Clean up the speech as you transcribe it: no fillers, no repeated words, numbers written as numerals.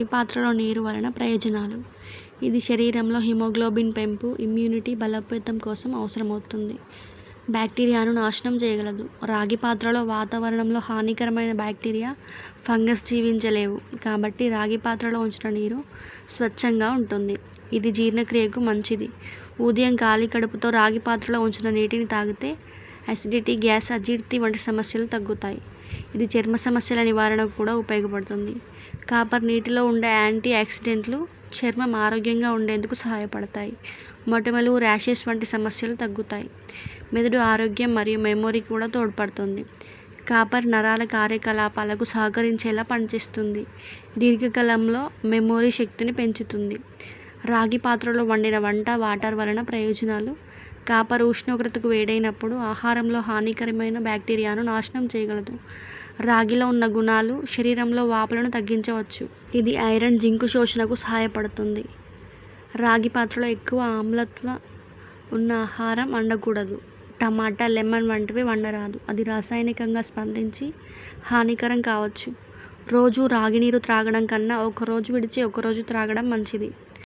ఈ పాత్రలో నీరు వలన ప్రయోజనాలు. ఇది శరీరంలో హిమోగ్లోబిన్ పెంపు, ఇమ్యూనిటీ బలోపేతం కోసం అవసరమవుతుంది. బ్యాక్టీరియాను నాశనం చేయగలదు. రాగి పాత్రలో వాతావరణంలో హానికరమైన బ్యాక్టీరియా, ఫంగస్ జీవించలేవు. కాబట్టి రాగి పాత్రలో ఉంచిన నీరు స్వచ్ఛంగా ఉంటుంది. ఇది జీర్ణక్రియకు మంచిది. ఉదయం ఖాళీ కడుపుతో రాగి పాత్రలో ఉంచిన నీటిని తాగితే అసిడిటీ, గ్యాస్, అజీర్తి వంటి సమస్యలు తగ్గుతాయి. ఇది చర్మ సమస్యల నివారణకు కూడా ఉపయోగపడుతుంది. కాపర్ నీటిలో ఉండే యాంటీ ఆక్సిడెంట్లు చర్మం ఆరోగ్యంగా ఉండేందుకు సహాయపడతాయి. మొటిమలు, ర్యాషెస్ వంటి సమస్యలు తగ్గుతాయి. మెదడు ఆరోగ్యం మరియు మెమొరీ కూడా తోడ్పడుతుంది. కాపర్ నరాల కార్యకలాపాలకు సహకరించేలా పనిచేస్తుంది. దీర్ఘకాలంలో మెమొరీ శక్తిని పెంచుతుంది. రాగి పాత్రలో వండిన వంట వాటర్ వలన ప్రయోజనాలు. కాపర్ ఉష్ణోగ్రతకు వేడైనప్పుడు ఆహారంలో హానికరమైన బ్యాక్టీరియాను నాశనం చేయగలదు. రాగిలో ఉన్న గుణాలు శరీరంలో వాపులను తగ్గించవచ్చు. ఇది ఐరన్, జింకు శోషణకు సహాయపడుతుంది. రాగి పాత్రలో ఎక్కువ ఆమ్లత్వం ఉన్న ఆహారం వండకూడదు. టమాటా, లెమన్ వంటివి వండరాదు. అది రాసాయనికంగా స్పందించి హానికరం కావచ్చు. రోజు రాగి నీరు త్రాగడం కన్నా ఒకరోజు విడిచి ఒకరోజు త్రాగడం మంచిది.